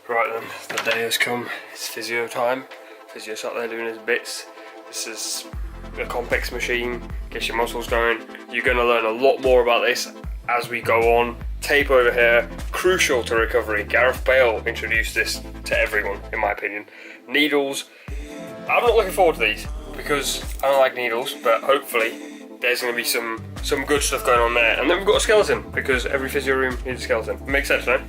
Right then, the day has come. It's physio time. Physio sat there doing his bits. This is a complex machine, gets your muscles going. You're going to learn a lot more about this as we go on. Tape over here, crucial to recovery. Gareth Bale introduced this to everyone, in my opinion. Needles. I'm not looking forward to these because I don't like needles, but hopefully there's going to be some good stuff going on there. And then we've got a skeleton, because every physio room needs a skeleton. Makes sense, no?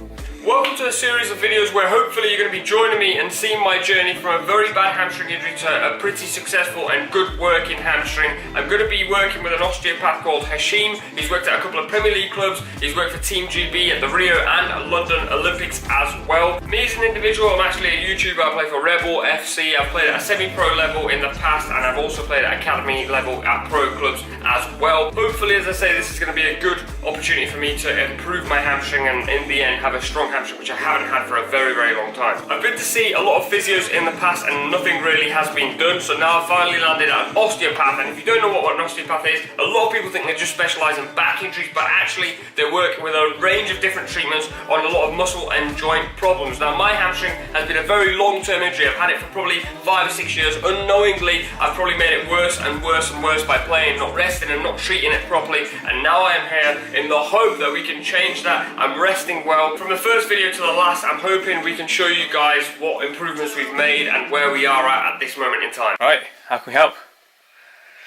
Welcome to a series of videos where hopefully you're going to be joining me and seeing my journey from a very bad hamstring injury to a pretty successful and good working hamstring. I'm going to be working with an osteopath called Hashim. He's worked at a couple of Premier League clubs. He's worked for Team GB at the Rio and London Olympics as well. Me as an individual, I'm actually a YouTuber. I play for Rambo FC. I've played at a semi-pro level in the past, and I've also played at academy level at pro clubs as well. Hopefully, as I say, this is going to be a good opportunity for me to improve my hamstring and in the end have a strong hamstring, which I haven't had for a very, very long time. I've been to see a lot of physios in the past and nothing really has been done, so now I've finally landed at an osteopath. And if you don't know what an osteopath is, a lot of people think they just specialise in back injuries, but actually they work with a range of different treatments on a lot of muscle and joint problems. Now my hamstring has been a very long-term injury. I've had it for probably 5 or 6 years. Unknowingly, I've probably made it worse and worse and worse by playing, not resting and not treating it properly, and now I am here in the hope that we can change that. I'm resting well. From the first video to the last, I'm hoping we can show you guys what improvements we've made and where we are at this moment in time. Alright, how can we help?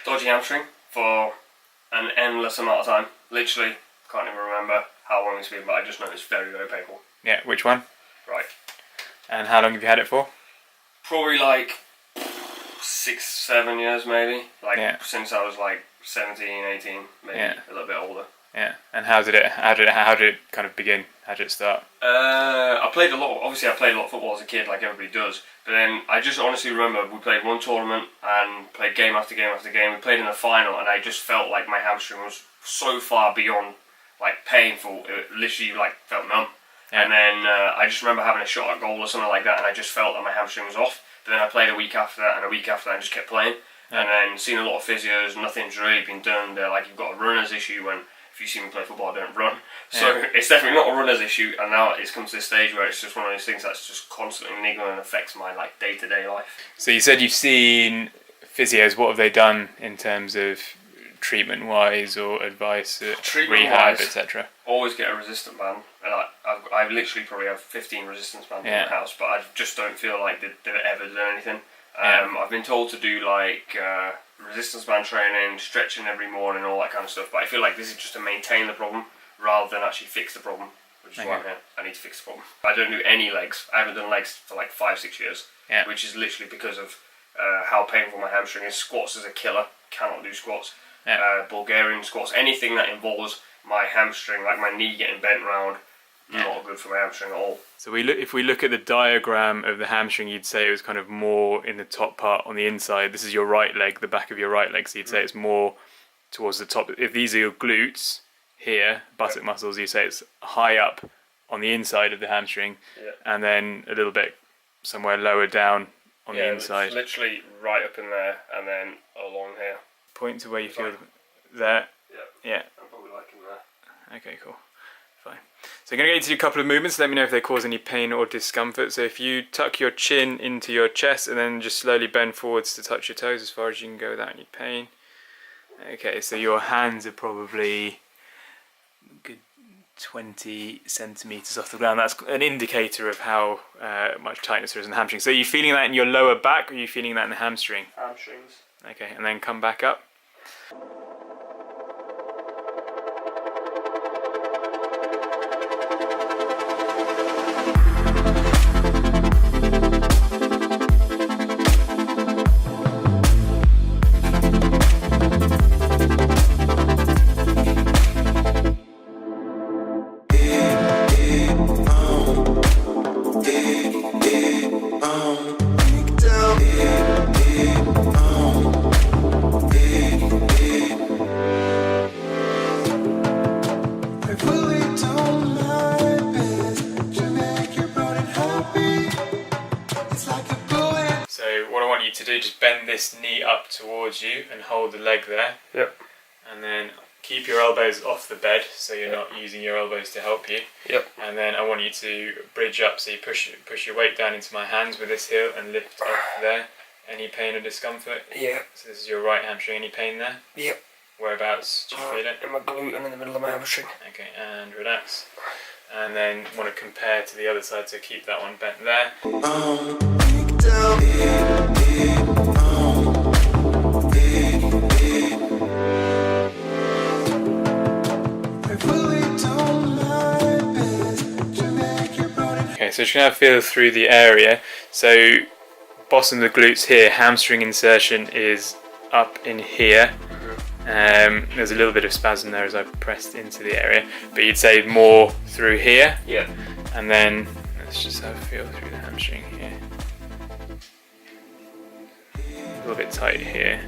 Dodgy hamstring for an endless amount of time. Literally, can't even remember how long it's been, but I just know it's very, very painful. Yeah, which one? Right. And how long have you had it for? Probably like 6, 7 years maybe. Like since I was like 17, 18, maybe a little bit older. Yeah, and how did it kind of begin? How did it start? I played a lot. Obviously, I played a lot of football as a kid, like everybody does. But then I just honestly remember we played one tournament and played game after game after game. We played in the final, and I just felt like my hamstring was so far beyond like painful. It literally like felt numb. Yeah. And then I just remember having a shot at goal or something like that, and I just felt that my hamstring was off. But then I played a week after that, and a week after that, and just kept playing. Yeah. And then seeing a lot of physios, nothing's really been done. They're like, you've got a runner's issue when. If you see me play football, I don't run. So it's definitely not a runner's issue, and now it's come to this stage where it's just one of those things that's just constantly niggling and affects my like day-to-day life. So you said you've seen physios. What have they done in terms of treatment-wise or advice, rehab, etc.? Always get a resistant band, and I literally probably have 15 resistance bands in the house, but I just don't feel like they've ever done anything. I've been told to do like resistance band training, stretching every morning, all that kind of stuff, but I feel like this is just to maintain the problem rather than actually fix the problem, which is why I'm here. I need to fix the problem. I don't do any legs. I haven't done legs for like 5, 6 years, which is literally because of how painful my hamstring is. Squats is a killer. Cannot do squats. Bulgarian squats, anything that involves my hamstring, like my knee getting bent round, not good for my hamstring at all. So if we look at the diagram of the hamstring, you'd say it was kind of more in the top part on the inside. This is your right leg, the back of your right leg, so you'd say it's more towards the top. If these are your glutes here, buttock muscles, you say it's high up on the inside of the hamstring, and then a little bit somewhere lower down on the inside. It's literally right up in there and then along here. Point to where you feel there. Yeah. I'm probably like in there. Okay, cool. Fine. So I'm going to get you to do a couple of movements. Let me know if they cause any pain or discomfort. So if you tuck your chin into your chest and then just slowly bend forwards to touch your toes as far as you can go without any pain. Okay, so your hands are probably a good 20 centimetres off the ground. That's an indicator of how much tightness there is in the hamstring. So are you feeling that in your lower back, or are you feeling that in the hamstring? Hamstrings. Okay, and then come back up. To do, just bend this knee up towards you and hold the leg there. Yep. And then keep your elbows off the bed, so you're not using your elbows to help you. Yep. And then I want you to bridge up, so you push your weight down into my hands with this heel and lift up there. Any pain or discomfort? Yeah. So this is your right hamstring. Any pain there? Yep. Whereabouts do you feel it? In my glute and in the middle of my hamstring. Okay, and relax. And then want to compare to the other side, so keep that one bent there. Okay, so just going to feel through the area. So bottom of the glutes here, hamstring insertion is up in here. There's a little bit of spasm there as I pressed into the area, but you'd say more through here. Yeah. And then let's just have a feel through the hamstring here. A little bit tight here.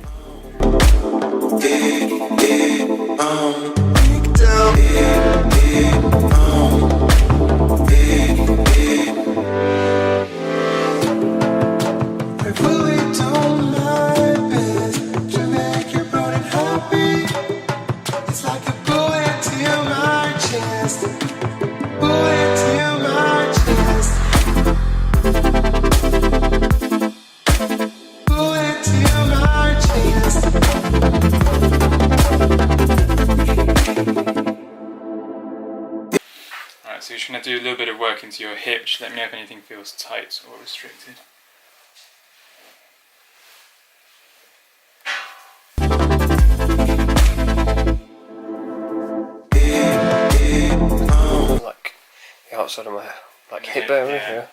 Alright, so you're just going to do a little bit of work into your hip. Just let me know if anything feels tight or restricted. Like the outside of my hip area. Yeah.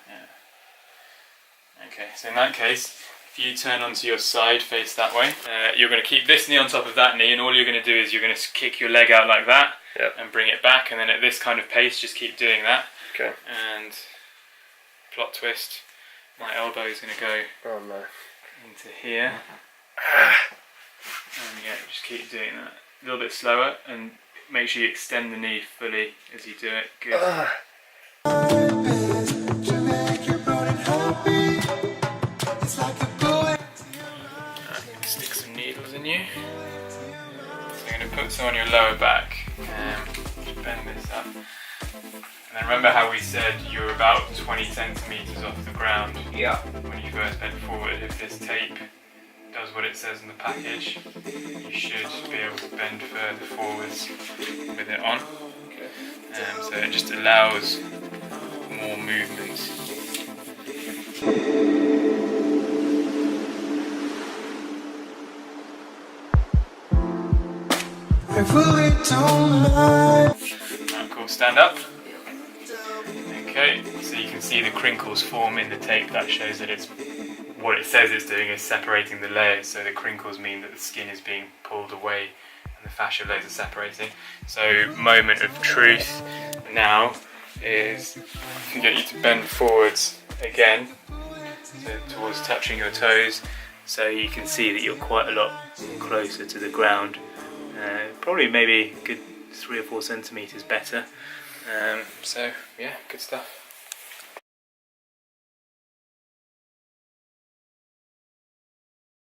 Okay, so in that case, if you turn onto your side, face that way, you're going to keep this knee on top of that knee, and all you're going to do is you're going to kick your leg out like that. Yep. And bring it back, and then at this kind of pace, just keep doing that. Okay. And plot twist. My elbow is going to go into here. And yeah, just keep doing that. A little bit slower, and make sure you extend the knee fully as you do it. Good. Stick some needles in you. So I'm going to put some on your lower back. Just bend this up. And then remember how we said you're about 20 centimeters off the ground. Yeah. When you first bend forward. If this tape does what it says in the package, you should be able to bend further forwards with it on. So it just allows more movement. Alright, cool, stand up. Okay, so you can see the crinkles form in the tape. That shows that it's what it says it's doing is separating the layers, so the crinkles mean that the skin is being pulled away and the fascia layers are separating. So moment of truth now is to get you to bend forwards again, so towards touching your toes, so you can see that you're quite a lot closer to the ground. Probably maybe a good 3 or 4 centimeters better. So yeah, good stuff.